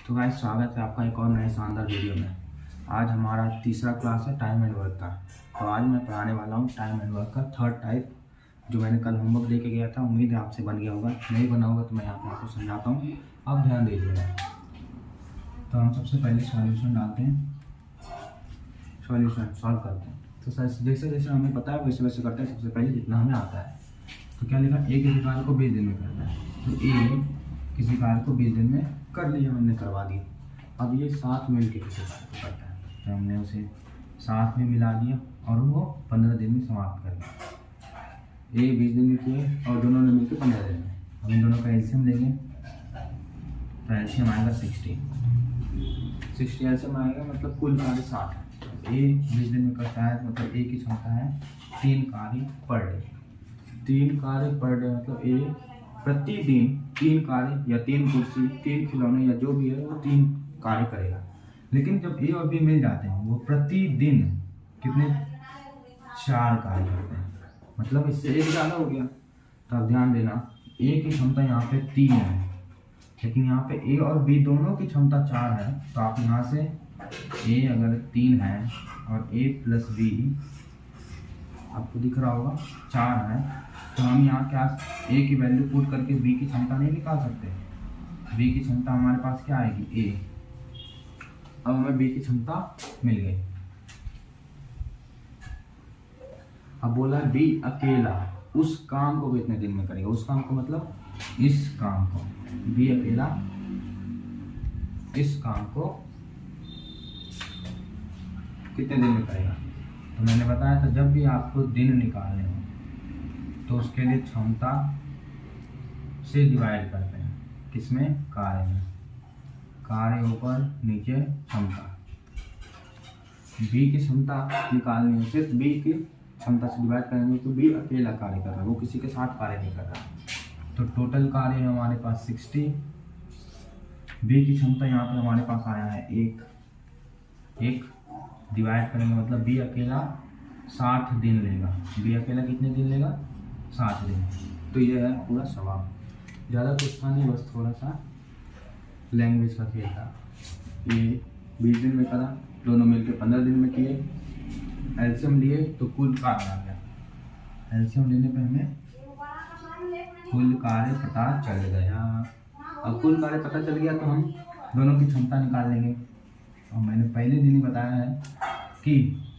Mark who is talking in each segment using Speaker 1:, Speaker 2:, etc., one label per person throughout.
Speaker 1: तो गाइस स्वागत है आपका एक और नए शानदार वीडियो में। आज हमारा तीसरा क्लास है टाइम एंड वर्क का। तो आज मैं पढ़ाने वाला हूँ टाइम एंड वर्क का थर्ड टाइप, जो मैंने कल होमवर्क दे के गया था। उम्मीद है आपसे बन गया होगा, नहीं बना होगा तो मैं यहाँ पे आपको समझाता हूँ, आप ध्यान दीजिएगा। तो हम सबसे पहले सॉल्यूशन डालते हैं, सॉल्यूशन सॉल्व करते हैं। तो जैसे जैसे हमें पता है वैसे वैसे करते हैं। सबसे पहले जितना हमें आता है, तो क्या लिखा, ए किसी कार्य को 20 दिन में करना है। तो ए किसी कार्य को 20 दिन में कर लिया, हमने करवा दिया। अब ये साथ मिल के किसी कार्य को करता है, तो हमने उसे साथ में मिला दिया और वो 15 दिन में समाप्त कर दिया। ए 20 दिन में किए और दोनों ने मिलकर 15 दिन में। हम इन दोनों का एलसीएम लेंगे, तो एलसीएम आएगा 60 एलसीएम आएगा, मतलब कुल कार्य 60 है। ए 20 दिन में करता है, मतलब ए की क्षमता है 3 कार्य पर डे। 3 कार्य पर डे मतलब ए प्रतिदिन 3 कार्य या 3 कुर्सी, 3 खिलौने या जो भी है वो 3 कार्य करेगा। लेकिन जब ए और बी मिल जाते हैं, वो प्रतिदिन कितने 4 कार्य करते हैं, मतलब इससे एक ज़्यादा हो गया। तो अब ध्यान देना, ए की क्षमता यहाँ पे 3 है, लेकिन यहाँ पे ए और बी दोनों की क्षमता 4 है। तो आप यहाँ से ए अगर 3 है और ए प्लस बी आपको दिख रहा होगा 4 है, तो हम यहाँ क्या ए की वैल्यू पुट करके बी की क्षमता नहीं निकाल सकते। बी की क्षमता हमारे पास क्या आएगी, ए। अब हमें बी की क्षमता मिल गई। अब बोला बी अकेला उस काम को कितने दिन में करेगा। उस काम को मतलब इस काम को, बी अकेला इस काम को कितने दिन में करेगा। तो मैंने बताया था जब भी आपको दिन निकालने हो तो उसके लिए क्षमता से डिवाइड करते हैं, किसमें, कार्य में। कार्य ऊपर नीचे क्षमता। बी की क्षमता निकालनी है, सिर्फ बी की क्षमता से डिवाइड करेंगे तो बी अकेला कार्य कर रहा है, वो किसी के साथ कार्य नहीं कर रहा। तो टोटल कार्य है हमारे पास 60। बी की क्षमता यहाँ पर हमारे पास आया है 1 डिवाइड करेंगे, मतलब बी अकेला 60 दिन लेगा। बी अकेला कितने दिन लेगा, 60 दिन। तो ये है पूरा सवाल, ज़्यादा कुछ था नहीं, बस थोड़ा सा लैंग्वेज का खेल था। ये 20 दिन में करा, दोनों मिलकर 15 दिन में किए। एलसीएम लिए तो कुल कार्य आ गया। एलसीएम लेने पे हमें कुल कार्य पता चल गया। अब कुल कार्य पता चल गया तो हम दोनों की क्षमता निकाल लेंगे। और मैंने पहले दिन ही बताया है कि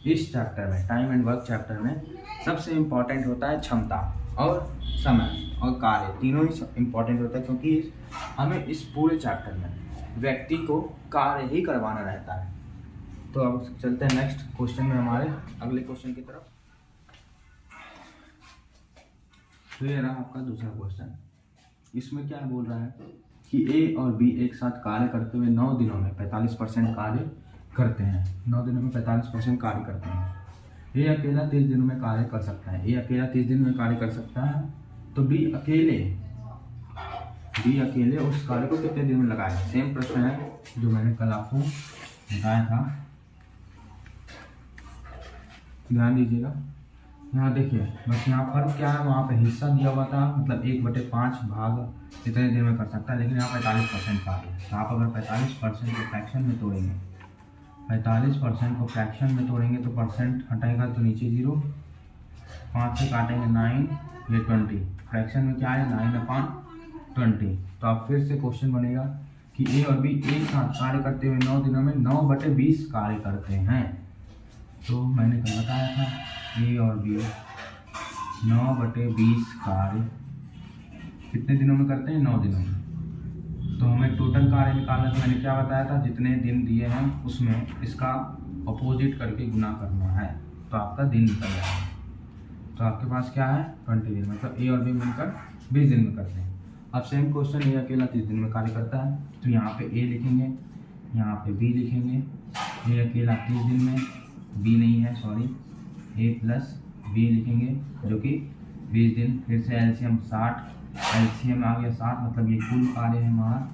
Speaker 1: इस चैप्टर में, टाइम एंड वर्क चैप्टर में, सबसे इम्पॉर्टेंट होता है क्षमता और समय और कार्य, तीनों ही इम्पॉर्टेंट होता है, क्योंकि हमें इस पूरे चैप्टर में व्यक्ति को कार्य ही करवाना रहता है। तो अब चलते हैं नेक्स्ट क्वेश्चन में, हमारे अगले क्वेश्चन की तरफ। तो ये रहा आपका दूसरा क्वेश्चन। इसमें क्या बोल रहा है कि ए और बी एक साथ कार्य करते हुए 9 दिनों में 45% कार्य करते हैं। 9 दिनों में 45% कार्य करते हैं। ए अकेला 30 दिनों में कार्य कर सकता है। ए अकेला 30 दिन में कार्य कर सकता है, तो बी अकेले उस कार्य को कितने दिन में लगाए। सेम प्रश्न है जो मैंने कल आपको बताया था, ध्यान दीजिएगा। यहाँ देखिए, बस यहाँ फर्क क्या है, वहाँ पे हिस्सा दिया हुआ था, मतलब 1/5 भाग इतने दिन में कर सकता है, लेकिन यहाँ 45% कार्य है। तो आप अगर 45% को फ्रैक्शन में तोड़ेंगे, 45% को फ्रैक्शन में तोड़ेंगे तो परसेंट हटेगा तो नीचे 0, 5 से काटेंगे 9, ये 20। फ्रैक्शन में क्या है, 9/20। तो आप फिर से क्वेश्चन बनेगा कि ए और बी एक साथ कार्य करते हुए 9 दिनों में 9/20 कार्य करते हैं। तो मैंने कल बताया था ए और बी 9/20 कार्य कितने दिनों में करते हैं, 9 दिनों में। तो हमें टोटल कार्य निकालना, तो मैंने क्या बताया था, जितने दिन दिए हैं उसमें इसका अपोजिट करके गुना करना है, तो आपका दिन निकल जाएगा। तो आपके पास क्या है, 20 दिन, मतलब ए और बी मिलकर 20 दिन में करते हैं। अब सेम क्वेश्चन, ए अकेला 30 दिन में कार्य करता है, तो यहाँ पे ए लिखेंगे, यहाँ पे बी लिखेंगे। ए अकेला 30 दिन में, बी नहीं है सॉरी, ए प्लस बी लिखेंगे जो कि 20 दिन। फिर से एलसीएम 60, एलसीएम आ गया 60, मतलब ये कुल कार्य है हमारा,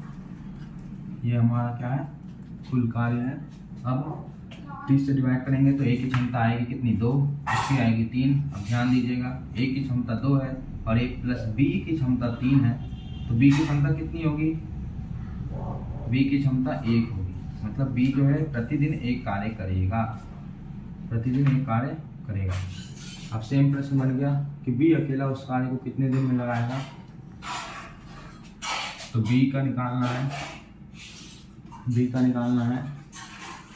Speaker 1: ये हमारा क्या है, कुल कार्य है। अब 30 से डिवाइड करेंगे तो ए की क्षमता आएगी कितनी, 2, इसकी आएगी 3। अब ध्यान दीजिएगा, ए की क्षमता 2 है और ए प्लस बी की क्षमता 3 है, तो बी की क्षमता कितनी होगी, बी की क्षमता 1 होगी, मतलब बी जो है प्रतिदिन एक कार्य करेगा, प्रतिदिन एक कार्य करेगा। अब सेम प्रश्न बन गया कि बी अकेला उस कार्य को कितने दिन में लगाएगा। तो बी का निकालना है, बी का निकालना है।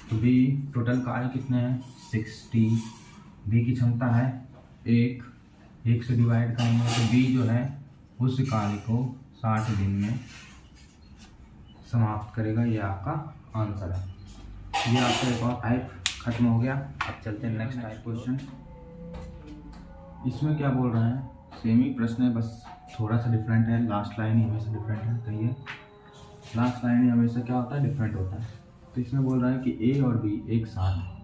Speaker 1: तो बी टोटल कार्य कितने हैं 60, बी की क्षमता है 1 से डिवाइड करेंगे तो बी जो है उस कार्य को 60 दिन में समाप्त करेगा। ये आपका आंसर है। ये आपका एक और टाइप खत्म हो गया। अब चलते हैं नेक्स्ट टाइप क्वेश्चन। इसमें क्या बोल रहे हैं, सेम ही प्रश्न है, बस थोड़ा सा डिफरेंट है। लास्ट लाइन ही हमेशा डिफरेंट है, कहिए लास्ट लाइन ही हमेशा क्या होता है, डिफरेंट होता है। तो इसमें बोल रहा है कि ए और बी एक साथ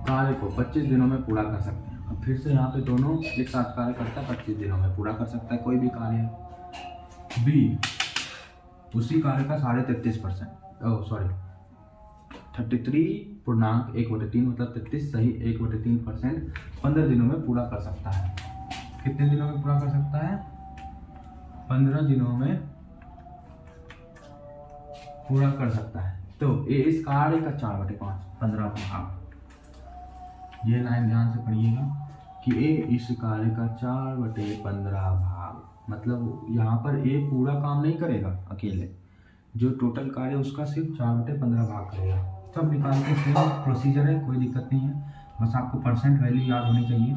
Speaker 1: कार्य को 25 दिनों में पूरा कर सकते हैं। अब फिर से यहाँ पे दोनों एक साथ कार्य करता है, 25 दिनों में पूरा कर सकता है कोई भी कार्य है। बी उसी कार्य का 33%, सॉरी 33.1/3 मतलब 33 सही 1/3% 15 दिनों में पूरा कर सकता है। कितने दिनों में पूरा कर सकता है, 15 दिनों में पूरा कर सकता है। तो ये इस कार्य का 4/5 15 भाग, ये लाइन ध्यान से पढ़िएगा कि ए इस कार्य का 4/15 भाग, मतलब यहाँ पर ए पूरा काम नहीं करेगा अकेले, जो टोटल कार्य उसका सिर्फ 4/15 भाग करेगा। सब निकाल के सेम प्रोसीजर है, कोई दिक्कत नहीं है, बस आपको परसेंट वैल्यू याद होनी चाहिए।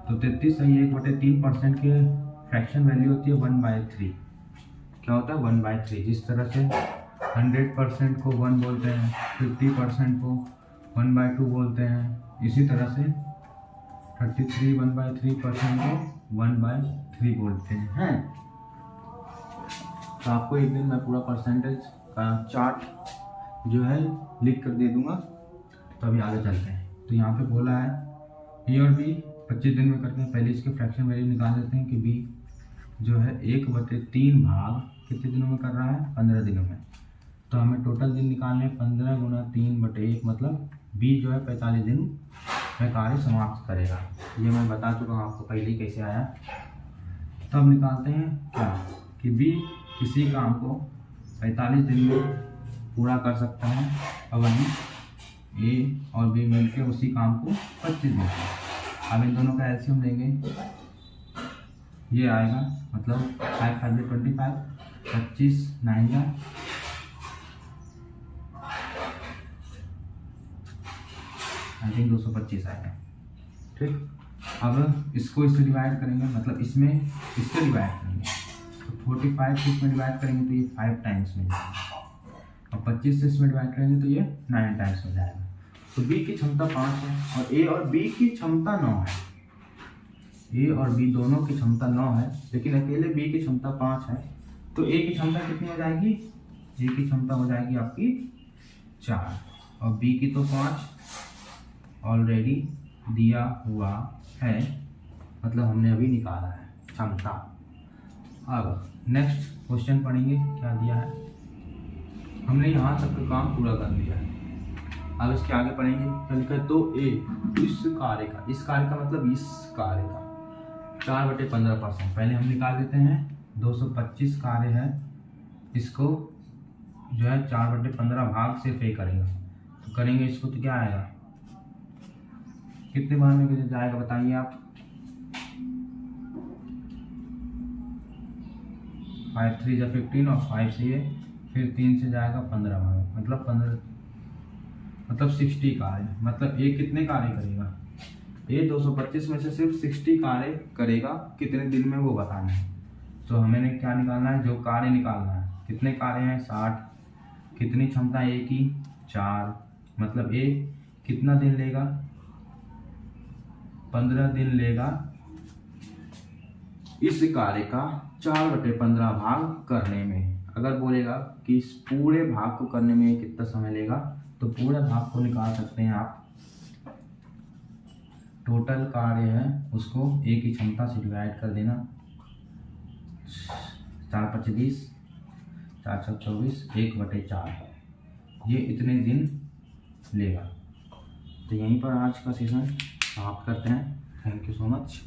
Speaker 1: तो 33 सही 1/3% के फ्रैक्शन वैल्यू होती है 1/3। क्या होता है 1/3। जिस तरह से 100% को 1 बोलते हैं, 50% को 1/2 बोलते हैं, इसी तरह से 33 1/3% को 1/3 बोलते हैं। तो आपको एक दिन मैं पूरा परसेंटेज का चार्ट जो है लिख कर दे दूंगा। तो अभी आगे चलते हैं। तो यहाँ पे बोला है ए और बी 25 दिन में करते हैं। पहले इसके फ्रैक्शन वैल्यू निकाल लेते हैं कि बी जो है 1/3 भाग कितने दिनों में कर रहा है, 15 दिनों में। तो हमें टोटल दिन निकालने 15 × 3/1 मतलब बी जो है 45 दिन में कार्य समाप्त करेगा। ये मैं बता चुका हूँ आपको पहले कैसे आया। तब निकालते हैं क्या कि बी किसी काम को 45 दिन में पूरा कर सकता है और वहीं ए और बी मिलकर उसी काम को 25 दिन में। अब इन दोनों का एलसीएम लेंगे, ये आएगा मतलब 5×5 25 9 आई थिंक 225 आएगा। ठीक, अब इसको इससे डिवाइड करेंगे, मतलब इसमें इससे डिवाइड करेंगे तो 45 से इसमें डिवाइड करेंगे तो ये 5 टाइम्स में जाएगा, और 25 से इसमें डिवाइड करेंगे तो ये 9 टाइम्स में जाएगा। तो बी की क्षमता 5 है और ए और बी की क्षमता 9 है। ए और बी दोनों की क्षमता 9 है, लेकिन अकेले बी की क्षमता 5 है। तो ए की क्षमता कितनी हो जाएगी, ए की क्षमता हो जाएगी आपकी 4 और बी की तो 5 ऑलरेडी दिया हुआ है, मतलब हमने अभी निकाला है क्षमता। अब नेक्स्ट क्वेश्चन पढ़ेंगे, क्या दिया है। हमने यहाँ तक का काम पूरा कर लिया है, अब इसके आगे पढ़ेंगे। चलकर तो ए इस कार्य का, इस कार्य का मतलब इस कार्य का 4/15% पहले हम निकाल देते हैं। 225 कार्य है, इसको जो है 4/15 भाग से पे करेंगे। तो करेंगे इसको तो क्या आएगा, कितने बार में जाएगा बताइए आप। 5 3 × 15 और 5 से ये फिर 3 से जाएगा 15 बार में, मतलब 60 कार्य। मतलब ये कितने कार्य करेगा, ये 225 में से सिर्फ 60 कार्य करेगा। कितने दिन में वो बताना है। तो हमें क्या निकालना है, जो कार्य निकालना है। कितने कार्य हैं 60, कितनी क्षमता ए की 4, मतलब ए कितना दिन लेगा 15 दिन लेगा इस कार्य का 4/15 भाग करने में। अगर बोलेगा कि इस पूरे भाग को करने में कितना समय लेगा, तो पूरे भाग को निकाल सकते हैं आप। टोटल कार्य है उसको ए की क्षमता से डिवाइड कर देना, 4×5 = 20, 4×6 = 24, 1/4 ये इतने दिन लेगा। तो यहीं पर आज का सेशन समाप्त करते हैं। Thank you so much.